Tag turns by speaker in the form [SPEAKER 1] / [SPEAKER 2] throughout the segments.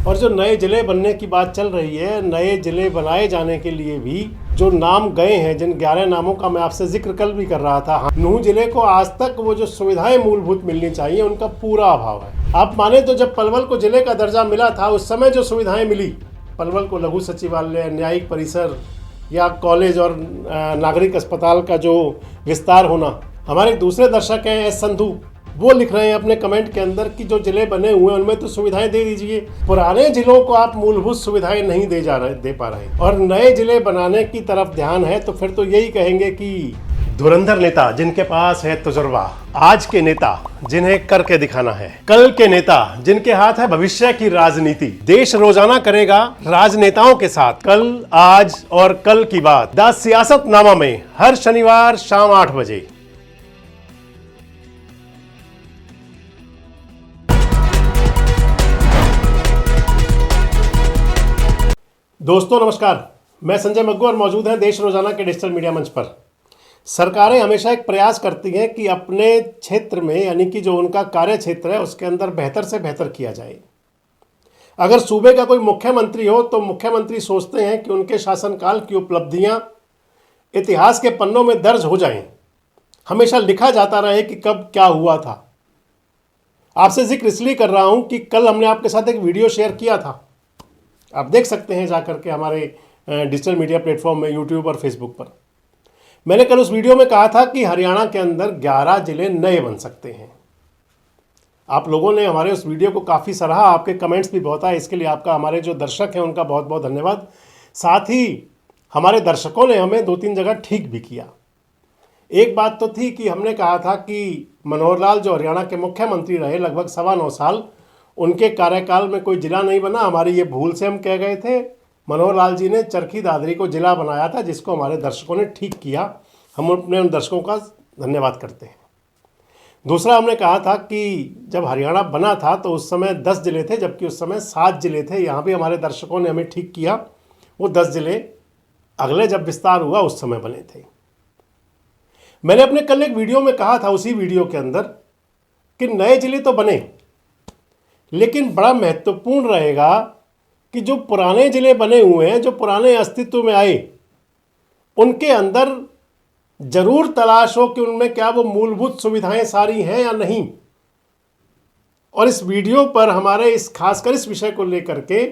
[SPEAKER 1] और जो नए ज़िले बनने की बात चल रही है, नए ज़िले बनाए जाने के लिए भी जो नाम गए हैं, जिन 11 नामों का मैं आपसे जिक्र कल भी कर रहा था, नूंह ज़िले को आज तक वो जो सुविधाएं मूलभूत मिलनी चाहिए उनका पूरा अभाव है। आप माने तो जब पलवल को ज़िले का दर्जा मिला था उस समय जो सुविधाएं मिली, पलवल को लघु सचिवालय, न्यायिक परिसर या कॉलेज और नागरिक अस्पताल का जो विस्तार होना, हमारे दूसरे दर्शक हैं एस संधू, वो लिख रहे हैं अपने कमेंट के अंदर कि जो जिले बने हुए हैं उनमें तो सुविधाएं दे दीजिए। पुराने जिलों को आप मूलभूत सुविधाएं नहीं दे पा रहे और नए जिले बनाने की तरफ ध्यान है, तो फिर तो यही कहेंगे कि धुरंधर नेता जिनके पास है तजुर्बा, आज के नेता जिन्हें करके दिखाना है, कल के नेता जिनके हाथ है भविष्य की राजनीति। देश रोजाना करेगा राजनेताओं के साथ कल, आज और कल की बात द सियासतनामा में हर शनिवार शाम 8 बजे। दोस्तों नमस्कार, मैं संजय मग्गू और मौजूद हैं देश रोजाना के डिजिटल मीडिया मंच पर। सरकारें हमेशा एक प्रयास करती हैं कि अपने क्षेत्र में, यानी कि जो उनका कार्य क्षेत्र है उसके अंदर बेहतर से बेहतर किया जाए। अगर सूबे का कोई मुख्यमंत्री हो तो मुख्यमंत्री सोचते हैं कि उनके शासनकाल की उपलब्धियां इतिहास के पन्नों में दर्ज हो जाएं, हमेशा लिखा जाता रहे कि कब क्या हुआ था। आपसे जिक्र इसलिए कर रहा हूं कि कल हमने आपके साथ एक वीडियो शेयर किया था, आप देख सकते हैं जाकर के हमारे डिजिटल मीडिया प्लेटफॉर्म में, यूट्यूब और फेसबुक पर। मैंने कल उस वीडियो में कहा था कि हरियाणा के अंदर 11 जिले नए बन सकते हैं। आप लोगों ने हमारे उस वीडियो को काफ़ी सराहा, आपके कमेंट्स भी बहुत आए, इसके लिए आपका, हमारे जो दर्शक हैं उनका बहुत बहुत धन्यवाद। साथ ही हमारे दर्शकों ने हमें 2-3 जगह ठीक भी किया। एक बात तो थी कि हमने कहा था कि मनोहर लाल जो हरियाणा के मुख्यमंत्री रहे लगभग 9.25 साल, उनके कार्यकाल में कोई जिला नहीं बना। हमारी ये भूल से हम कह गए थे। मनोहर लाल जी ने चरखी दादरी को जिला बनाया था, जिसको हमारे दर्शकों ने ठीक किया। हम अपने उन दर्शकों का धन्यवाद करते हैं। दूसरा, हमने कहा था कि जब हरियाणा बना था तो उस समय 10 जिले थे, जबकि उस समय 7 जिले थे। यहाँ भी हमारे दर्शकों ने हमें ठीक किया। वो 10 जिले अगले जब विस्तार हुआ उस समय बने थे। मैंने अपने कल एक वीडियो में कहा था, उसी वीडियो के अंदर, कि नए जिले तो बने, लेकिन बड़ा महत्वपूर्ण रहेगा कि जो पुराने जिले बने हुए हैं, जो पुराने अस्तित्व में आए, उनके अंदर जरूर तलाश हो कि उनमें क्या वो मूलभूत सुविधाएं सारी हैं या नहीं। और इस वीडियो पर हमारे खासकर इस विषय को लेकर के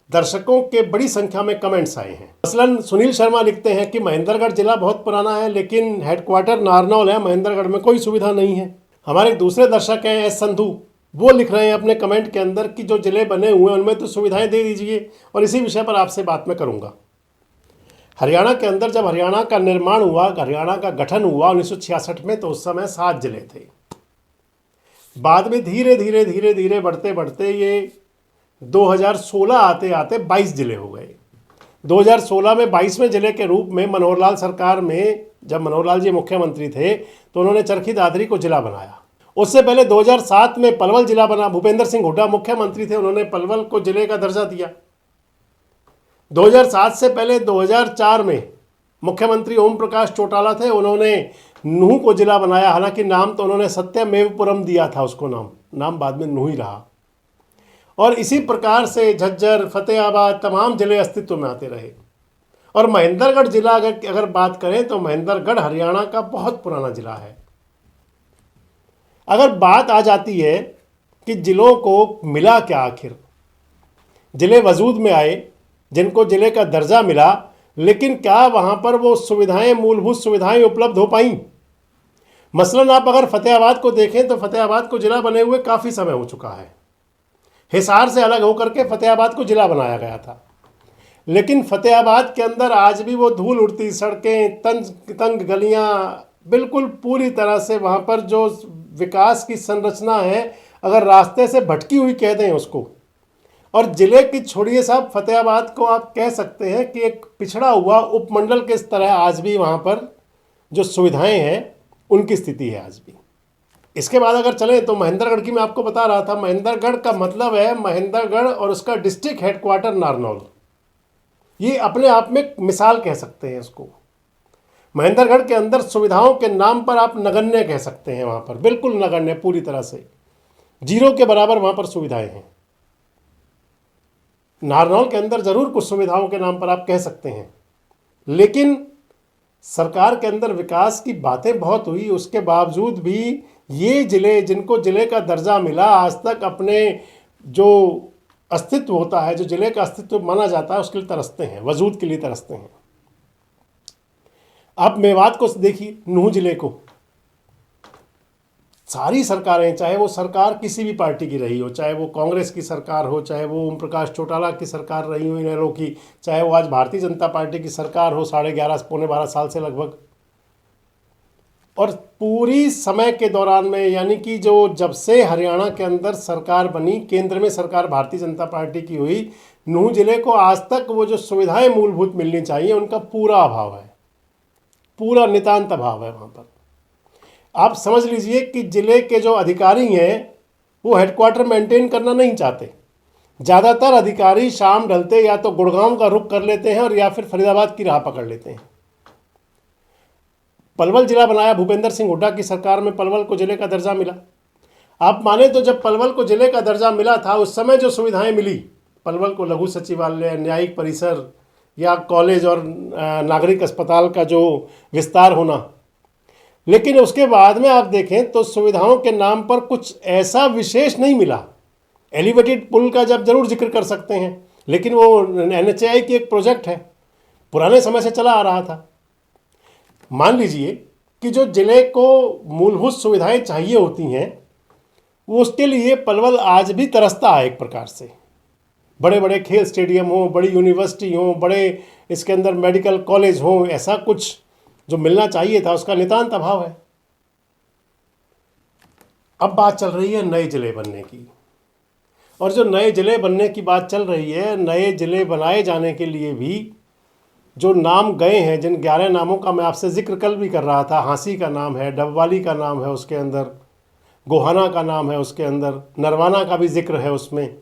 [SPEAKER 1] दर्शकों के बड़ी संख्या में कमेंट्स आए हैं। मसलन सुनील शर्मा लिखते हैं कि महेंद्रगढ़ जिला बहुत पुराना है, लेकिन हेडक्वार्टर नारनौल है, महेंद्रगढ़ में कोई सुविधा नहीं है। हमारे दूसरे दर्शक हैं एस संधू, वो लिख रहे हैं अपने कमेंट के अंदर कि जो जिले बने हुए हैं उनमें तो सुविधाएं दे दीजिए। और इसी विषय पर आपसे बात मैं करूंगा। हरियाणा के अंदर जब हरियाणा का निर्माण हुआ, हरियाणा का गठन हुआ 1966 में, तो उस समय 7 जिले थे। बाद में धीरे धीरे धीरे धीरे बढ़ते बढ़ते ये 2016 आते आते 22 जिले हो गए। 2016 में 22वें जिले के रूप में मनोहर लाल सरकार में, जब मनोहर लाल जी मुख्यमंत्री थे तो उन्होंने चरखी दादरी को जिला बनाया। उससे पहले 2007 में पलवल जिला बना। भूपेंद्र सिंह हुड्डा मुख्यमंत्री थे, उन्होंने पलवल को जिले का दर्जा दिया। 2007 से पहले 2004 में मुख्यमंत्री ओम प्रकाश चौटाला थे, उन्होंने नूंह को जिला बनाया। हालांकि नाम तो उन्होंने सत्यमेवपुरम दिया था, उसको नाम बाद में नूंह ही रहा। और इसी प्रकार से झज्जर, फतेहाबाद, तमाम जिले अस्तित्व में आते रहे। और महेंद्रगढ़ जिला अगर बात करें तो महेंद्रगढ़ हरियाणा का बहुत पुराना जिला है। अगर बात आ जाती है कि जिलों को मिला क्या, आखिर जिले वजूद में आए, जिनको जिले का दर्जा मिला, लेकिन क्या वहां पर वो सुविधाएं, मूलभूत सुविधाएं उपलब्ध हो पाई? मसलन आप अगर फतेहाबाद को देखें तो फतेहाबाद को जिला बने हुए काफ़ी समय हो चुका है। हिसार से अलग होकर के फतेहाबाद को जिला बनाया गया था, लेकिन फतेहाबाद के अंदर आज भी वो धूल उड़ती सड़कें, तंग गलियां, बिल्कुल पूरी तरह से वहाँ पर जो विकास की संरचना है, अगर रास्ते से भटकी हुई कह दें उसको। और ज़िले की छोड़िए साहब, फतेहाबाद को आप कह सकते हैं कि एक पिछड़ा हुआ उपमंडल के इस तरह आज भी वहाँ पर जो सुविधाएं हैं उनकी स्थिति है आज भी। इसके बाद अगर चलें तो महेंद्रगढ़ की मैं आपको बता रहा था, महेंद्रगढ़ का मतलब है महेंद्रगढ़ और उसका डिस्ट्रिक्ट हेडक्वार्टर नारनौल। ये अपने आप में मिसाल कह सकते हैं इसको। महेंद्रगढ़ के अंदर सुविधाओं के नाम पर आप नगण्य कह सकते हैं, वहाँ पर बिल्कुल नगण्य, पूरी तरह से जीरो के बराबर वहाँ पर सुविधाएं हैं। नारनौल के अंदर ज़रूर कुछ सुविधाओं के नाम पर आप कह सकते हैं, लेकिन सरकार के अंदर विकास की बातें बहुत हुई, उसके बावजूद भी ये ज़िले जिनको ज़िले का दर्जा मिला आज तक अपने जो अस्तित्व होता है, जो ज़िले का अस्तित्व माना जाता है, उसके लिए तरसते हैं, वजूद के लिए तरसते हैं। आप मेवात को देखिए, नूंह ज़िले को, सारी सरकारें, चाहे वो सरकार किसी भी पार्टी की रही हो, चाहे वो कांग्रेस की सरकार हो, चाहे वो ओम प्रकाश चौटाला की सरकार रही हो इनेलो की, चाहे वो आज भारतीय जनता पार्टी की सरकार हो 11.5 पौने 12 साल से लगभग, और पूरी समय के दौरान में, यानी कि जो जब से हरियाणा के अंदर सरकार बनी, केंद्र में सरकार भारतीय जनता पार्टी की हुई, नूंह जिले को आज तक वो जो सुविधाएं मूलभूत मिलनी चाहिए उनका पूरा अभाव है, पूरा नितांत अभाव है वहाँ पर। आप समझ लीजिए कि ज़िले के जो अधिकारी हैं वो हेडक्वार्टर मेंटेन करना नहीं चाहते। ज़्यादातर अधिकारी शाम ढलते या तो गुड़गांव का रुख कर लेते हैं और या फिर फरीदाबाद की राह पकड़ लेते हैं। पलवल जिला बनाया भूपेंद्र सिंह हुड्डा की सरकार में, पलवल को जिले का दर्जा मिला। आप माने तो जब पलवल को जिले का दर्जा मिला था उस समय जो सुविधाएं मिली, पलवल को लघु सचिवालय, न्यायिक परिसर या कॉलेज और नागरिक अस्पताल का जो विस्तार होना, लेकिन उसके बाद में आप देखें तो सुविधाओं के नाम पर कुछ ऐसा विशेष नहीं मिला। एलिवेटेड पुल का जब जरूर जिक्र कर सकते हैं, लेकिन वो NHAI की एक प्रोजेक्ट है, पुराने समय से चला आ रहा था। मान लीजिए कि जो जिले को मूलभूत सुविधाएं चाहिए होती हैं वो उसके लिए पलवल आज भी तरसता है एक प्रकार से। बड़े बड़े खेल स्टेडियम हो, बड़ी यूनिवर्सिटी हो, बड़े इसके अंदर मेडिकल कॉलेज हो, ऐसा कुछ जो मिलना चाहिए था उसका नितांत अभाव है। अब बात चल रही है नए जिले बनने की, और जो नए जिले बनने की बात चल रही है, नए जिले बनाए जाने के लिए भी जो नाम गए हैं, जिन 11 नामों का मैं आपसे जिक्र कल भी कर रहा था, हांसी का नाम है, डबवाली का नाम है, उसके अंदर गोहाना का नाम है, उसके अंदर नरवाना का भी जिक्र है, उसमें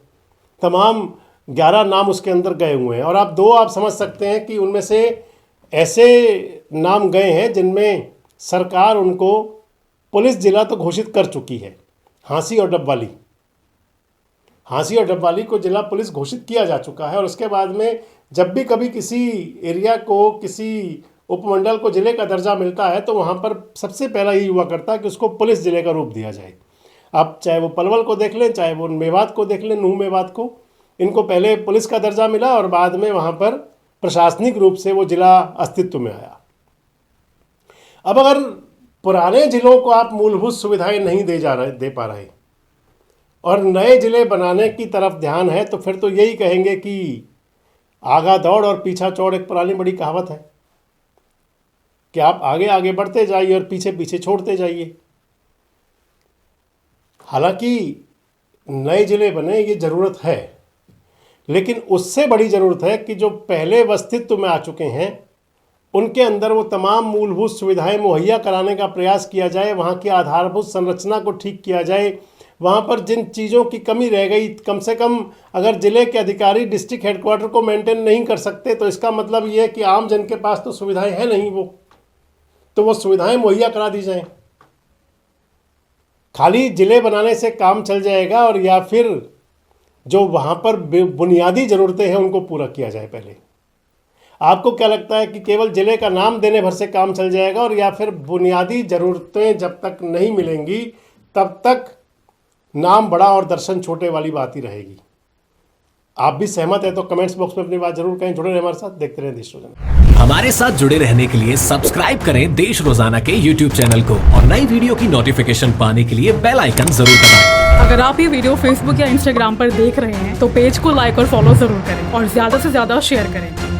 [SPEAKER 1] तमाम 11 नाम उसके अंदर गए हुए हैं। और आप समझ सकते हैं कि उनमें से ऐसे नाम गए हैं जिनमें सरकार उनको पुलिस जिला तो घोषित कर चुकी है। हांसी और डबवाली को जिला पुलिस घोषित किया जा चुका है, और उसके बाद में जब भी कभी किसी एरिया को, किसी उपमंडल को जिले का दर्जा मिलता है तो वहाँ पर सबसे पहला ये हुआ करता है कि उसको पुलिस जिले का रूप दिया जाए। आप चाहे वो पलवल को देख लें, चाहे वो मेवात को देख लें, नूंह मेवात को, इनको पहले पुलिस का दर्जा मिला और बाद में वहाँ पर प्रशासनिक रूप से वो जिला अस्तित्व में आया। अब अगर पुराने जिलों को आप मूलभूत सुविधाएं नहीं दे पा रहे और नए जिले बनाने की तरफ ध्यान है, तो फिर तो यही कहेंगे कि आगा दौड़ और पीछा चौड़, एक पुरानी बड़ी कहावत है कि आप आगे आगे बढ़ते जाइए और पीछे पीछे छोड़ते जाइए। हालांकि नए जिले बने ये ज़रूरत है, लेकिन उससे बड़ी ज़रूरत है कि जो पहले अस्तित्व में आ चुके हैं उनके अंदर वो तमाम मूलभूत सुविधाएं मुहैया कराने का प्रयास किया जाए, वहाँ की आधारभूत संरचना को ठीक किया जाए, वहाँ पर जिन चीज़ों की कमी रह गई, कम से कम अगर ज़िले के अधिकारी डिस्ट्रिक्ट हेडक्वार्टर को मेंटेन नहीं कर सकते तो इसका मतलब ये है कि आम जन के पास तो सुविधाएं हैं नहीं, तो वो सुविधाएं मुहैया करा दी जाएं। खाली ज़िले बनाने से काम चल जाएगा, और या फिर जो वहाँ पर बुनियादी ज़रूरतें हैं उनको पूरा किया जाए पहले। आपको क्या लगता है कि केवल ज़िले का नाम देने भर से काम चल जाएगा, और या फिर बुनियादी ज़रूरतें जब तक नहीं मिलेंगी तब तक नाम बड़ा और दर्शन छोटे वाली बात ही रहेगी? आप भी सहमत है तो कमेंट्स बॉक्स में अपनी बात जरूर कहें। जुड़े रहे हमारे साथ, देखते रहें देश रोजाना।
[SPEAKER 2] हमारे साथ जुड़े रहने के लिए सब्सक्राइब करें देश रोजाना के YouTube चैनल को, और नई वीडियो की नोटिफिकेशन पाने के लिए बेल आइकन जरूर दबाएं।
[SPEAKER 3] अगर आप ये वीडियो Facebook या Instagram पर देख रहे हैं तो पेज को लाइक और फॉलो जरूर करें और ज्यादा से ज्यादा शेयर करें।